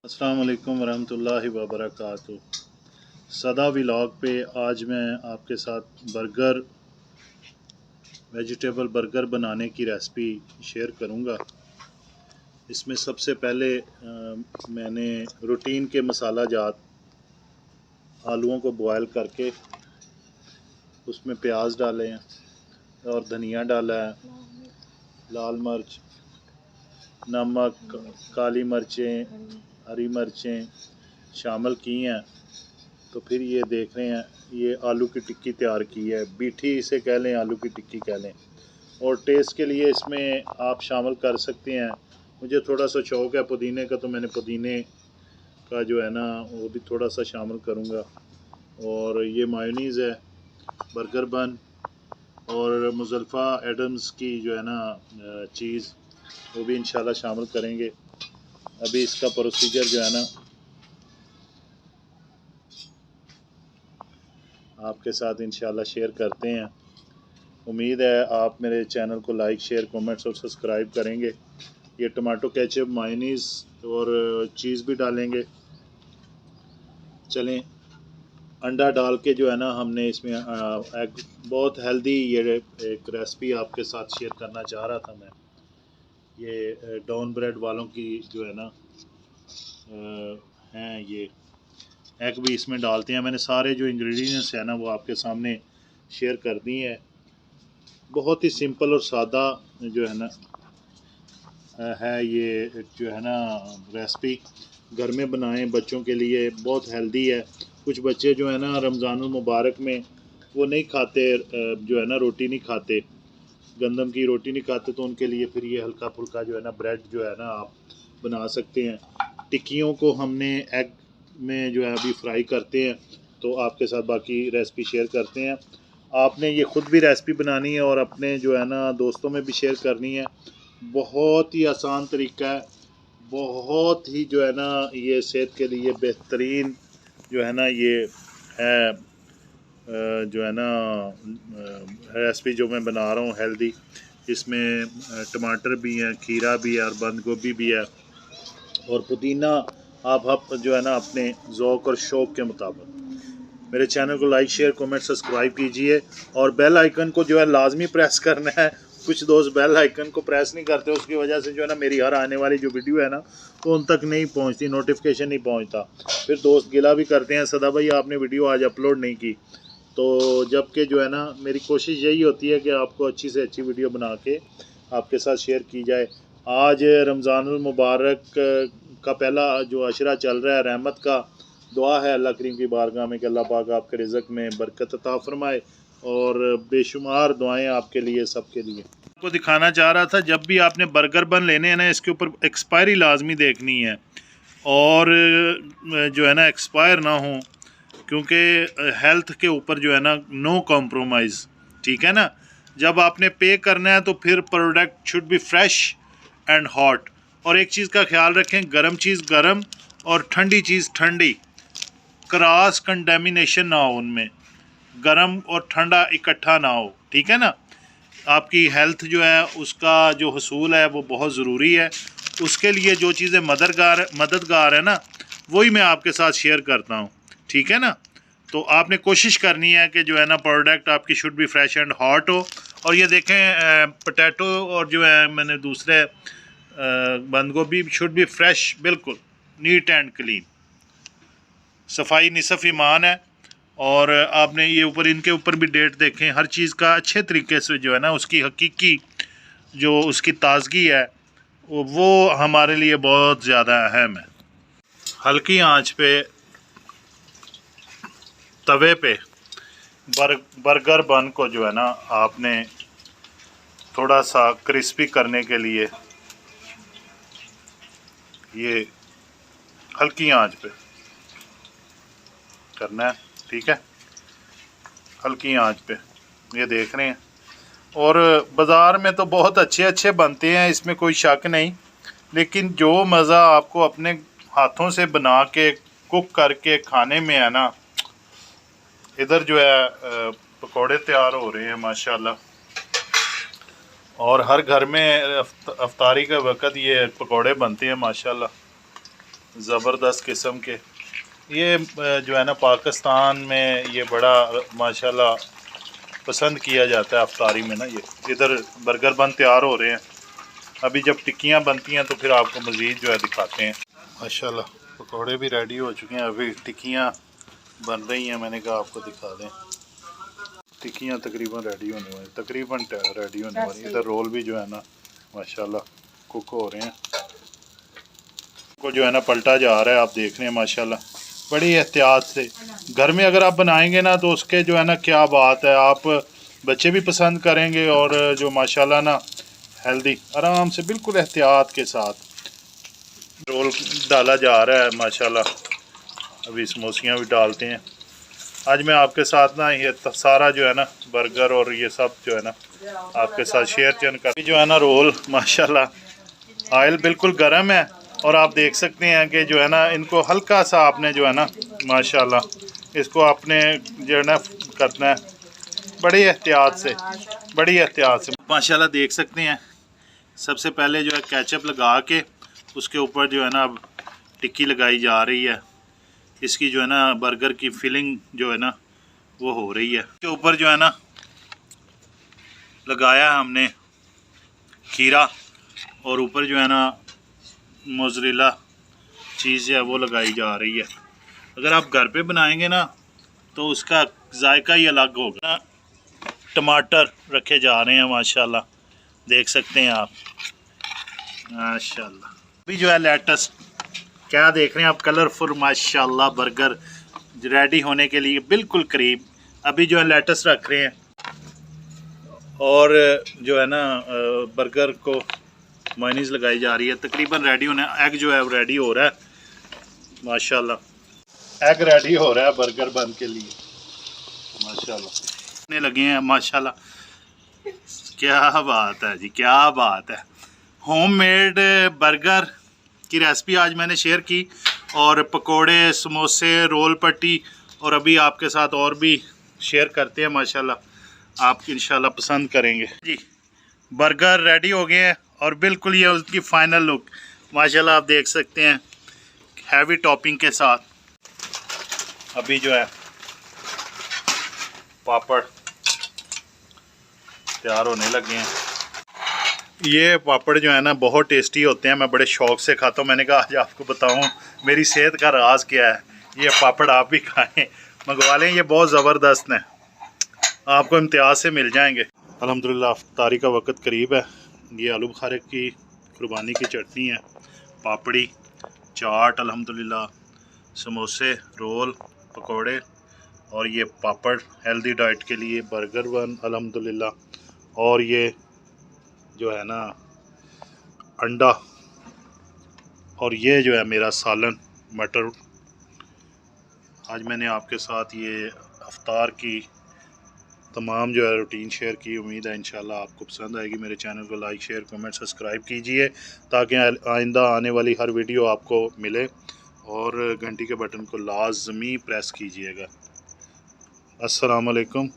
अस्सलाम वालेकुम वरहमतुल्लाहि वबरकातुहू। सदा व्लॉग पे आज मैं आपके साथ वेजिटेबल बर्गर बनाने की रेसिपी शेयर करूंगा। इसमें सबसे पहले मैंने रूटीन के मसाला जात आलूओं को बॉयल करके उसमें प्याज डाले हैं और धनिया डाला है, लाल मिर्च, नमक, काली मिर्चें, हरी मिर्चें शामिल की हैं। तो फिर ये देख रहे हैं, ये आलू की टिक्की तैयार की है, बीठी इसे कह लें, आलू की टिक्की कह लें। और टेस्ट के लिए इसमें आप शामिल कर सकते हैं। मुझे थोड़ा सा शौक़ है पुदीने का, तो मैंने पुदीने का जो है ना वो भी थोड़ा सा शामिल करूँगा। और ये मायोनीज़ है, बर्गर बन और मुज़फ़्फ़ा एडम्स की जो है ना चीज़, वो भी इंशाल्लाह शामिल करेंगे। अभी इसका प्रोसीजर जो है ना आपके साथ इंशाल्लाह शेयर करते हैं। उम्मीद है आप मेरे चैनल को लाइक, शेयर, कमेंट्स और सब्सक्राइब करेंगे। ये टमाटो केचप, मायोनीज़ और चीज़ भी डालेंगे। चलें, अंडा डाल के जो है ना हमने इसमें एग, बहुत हेल्दी ये एक रेसिपी आपके साथ शेयर करना चाह रहा था मैं। ये डाउन ब्रेड वालों की जो है ना हैं, ये एग भी इसमें डालते हैं। मैंने सारे जो इंग्रेडिएंट्स है ना वो आपके सामने शेयर कर दिए हैं। बहुत ही सिंपल और सादा जो है ना है ये जो है ना रेसिपी। घर में बनाएं, बच्चों के लिए बहुत हेल्दी है। कुछ बच्चे जो है ना रमज़ानुल मुबारक में वो नहीं खाते, जो है ना रोटी नहीं खाते, गंदम की रोटी नहीं खाते, तो उनके लिए फिर ये हल्का फुल्का जो है ना ब्रेड जो है ना आप बना सकते हैं। टिक्कियों को हमने एग में जो है अभी फ्राई करते हैं, तो आपके साथ बाकी रेसिपी शेयर करते हैं। आपने ये ख़ुद भी रेसिपी बनानी है और अपने जो है ना दोस्तों में भी शेयर करनी है। बहुत ही आसान तरीका है, बहुत ही जो है ना ये सेहत के लिए बेहतरीन जो है ना ये है, जो है ना रेसिपी जो मैं बना रहा हूँ हेल्दी। इसमें टमाटर भी हैं, खीरा भी है और बंद गोभी भी है और पुदीना आप जो है ना अपने ज़ौक़ और शौक़ के मुताबिक। मेरे चैनल को लाइक, शेयर, कमेंट, सब्सक्राइब कीजिए और बेल आइकन को जो है लाजमी प्रेस करना है। कुछ दोस्त बेल आइकन को प्रेस नहीं करते, उसकी वजह से जो है ना मेरी हर आने वाली जो वीडियो है ना तो उन तक नहीं पहुंचती, नोटिफिकेशन नहीं पहुंचता। फिर दोस्त गिला भी करते हैं, सदा भाई आपने वीडियो आज अपलोड नहीं की। तो जबकि जो है ना मेरी कोशिश यही होती है कि आपको अच्छी से अच्छी वीडियो बना के आपके साथ शेयर की जाए। आज रमज़ानुल मुबारक का पहला जो अशरा चल रहा है, रहमत का दुआ है अल्लाह करीम की बारगाह में कि अल्लाह पाक आपके रिज़्क़ में बरकत अता फरमाए और बेशुमार दुआएं आपके लिए, सबके लिए। आपको दिखाना चाह रहा था, जब भी आपने बर्गर बन लेने हैं ना इसके ऊपर एक्सपायरी लाजमी देखनी है और जो है ना एक्सपायर ना हो, क्योंकि हेल्थ के ऊपर जो है ना नो कॉम्प्रोमाइज़, ठीक है ना। जब आपने पे करना है तो फिर product should be fresh and hot. और एक चीज़ का ख्याल रखें, गरम चीज़ गरम और ठंडी चीज़ ठंडी, क्रॉस कंटेमिनेशन ना हो उनमें, गरम और ठंडा इकट्ठा ना हो, ठीक है ना। आपकी हेल्थ जो है उसका जो हसूल है वो बहुत ज़रूरी है। उसके लिए जो चीज़ें मददगार है ना वही मैं आपके साथ शेयर करता हूँ, ठीक है ना। तो आपने कोशिश करनी है कि जो है ना प्रोडक्ट आपकी should be fresh and hot हो। और ये देखें पोटैटो और जो है मैंने दूसरे बंद गोभी शुड बी फ्रेश, बिल्कुल नीट एंड क्लीन। सफाई निसफ़ ईमान है। और आपने ये ऊपर इनके ऊपर भी डेट देखें, हर चीज़ का अच्छे तरीके से जो है ना उसकी हकीकी जो उसकी ताज़गी है वो हमारे लिए बहुत ज़्यादा अहम है। हल्की आंच पे तवे पे बर्गर बन को जो है ना आपने थोड़ा सा क्रिस्पी करने के लिए ये हल्की आंच पे करना है, ठीक है, हल्की आंच पे। ये देख रहे हैं, और बाज़ार में तो बहुत अच्छे अच्छे बनते हैं, इसमें कोई शक नहीं, लेकिन जो मज़ा आपको अपने हाथों से बना के कुक करके खाने में है ना, इधर जो है पकोड़े तैयार हो रहे हैं माशाल्लाह। और हर घर में अफ्तारी के वक़्त ये पकोड़े बनते हैं माशाल्लाह। ज़बरदस्त किस्म के। ये जो है ना पाकिस्तान में ये बड़ा माशाल्लाह पसंद किया जाता है अफ्तारी में ना। ये इधर बर्गर बन तैयार हो रहे हैं, अभी जब टिक्कियाँ बनती हैं तो फिर आपको मज़ीद जो है दिखाते हैं। माशाल्लाह पकौड़े भी रेडी हो चुके हैं, अभी टिक्कियाँ बन रही हैं। मैंने कहा आपको दिखा दें। टिक्कियाँ तकरीबन रेडी होने वाली, तकरीबन रेडी होने वाली। इधर रोल भी जो है ना माशाल्लाह कुक हो रहे हैं, को जो है ना पलटा जा रहा है, आप देख रहे हैं माशाल्लाह बड़ी एहतियात से। घर में अगर आप बनाएंगे ना तो उसके जो है ना क्या बात है, आप बच्चे भी पसंद करेंगे और जो माशाल्लाह ना हेल्दी आराम से बिल्कुल एहतियात के साथ रोल डाला जा रहा है माशाल्लाह। अभी समोसियाँ भी डालते हैं। आज मैं आपके साथ ना ये सारा जो है ना बर्गर और ये सब जो है ना आपके साथ शेयर कर जो है ना रोल माशाल्लाह ऑयल बिल्कुल गर्म है और आप देख सकते हैं कि जो है ना इनको हल्का सा आपने जो है ना माशाल्लाह इसको आपने जो है ना करना है बड़ी एहतियात से, बड़ी एहतियात से माशाल्लाह देख सकते हैं। सबसे पहले जो है केचप लगा के उसके ऊपर जो है ना अब टिक्की लगाई जा रही है। इसकी जो है ना बर्गर की फिलिंग जो है ना वो हो रही है। इसके ऊपर जो है ना लगाया हमने खीरा और ऊपर जो है ना मोज़रेला चीज़ है वो लगाई जा रही है। अगर आप घर पे बनाएंगे ना तो उसका जायका ही अलग होगा। टमाटर रखे जा रहे हैं माशाल्लाह, देख सकते हैं आप माशाल्लाह। अभी जो है लेटेस्ट क्या देख रहे हैं आप, कलरफुल माशाल्लाह बर्गर रेडी होने के लिए बिल्कुल करीब। अभी जो है लेटेस्ट रख रहे हैं और जो है ना बर्गर को मायनीज लगाई जा रही है। तकरीबन रेडी होने, एग जो है रेडी हो रहा है माशाल्लाह। एग रेडी हो रहा है बर्गर बन के लिए माशाल्लाह। लगे हैं माशाल्लाह, क्या बात है जी, क्या बात है। होममेड बर्गर की रेसिपी आज मैंने शेयर की और पकोड़े, समोसे, रोल पट्टी और अभी आपके साथ और भी शेयर करते हैं माशाल्लाह। आप इंशाल्लाह पसंद करेंगे जी। बर्गर रेडी हो गए हैं और बिल्कुल ये उसकी फाइनल लुक माशाल्लाह आप देख सकते हैं हैवी टॉपिंग के साथ। अभी जो है पापड़ तैयार होने लगे हैं। ये पापड़ जो है ना बहुत टेस्टी होते हैं, मैं बड़े शौक़ से खाता हूँ। मैंने कहा आज आपको बताऊँ मेरी सेहत का राज क्या है। ये पापड़ आप भी खाएं, मंगवा लें, ये बहुत ज़बरदस्त हैं, आपको इम्तियाज़ से मिल जाएंगे। अल्हम्दुलिल्लाह इफ्तारी का वक्त करीब है। ये आलू बुखारे की कुर्बानी की चटनी है, पापड़ी, चाट अल्हम्दुलिल्लाह, समोसे, रोल, पकोड़े और ये पापड़ हेल्दी डाइट के लिए, बर्गर बन अल्हम्दुलिल्लाह और ये जो है ना अंडा और ये जो है मेरा सालन मटर। आज मैंने आपके साथ ये इफ्तार की तमाम जो है रूटीन शेयर की। उम्मीद है इंशाल्लाह आपको पसंद आएगी। मेरे चैनल को लाइक, शेयर, कमेंट, सब्सक्राइब कीजिए ताकि आइंदा आने वाली हर वीडियो आपको मिले और घंटी के बटन को लाजमी प्रेस कीजिएगा। अस्सलाम वालेकुम।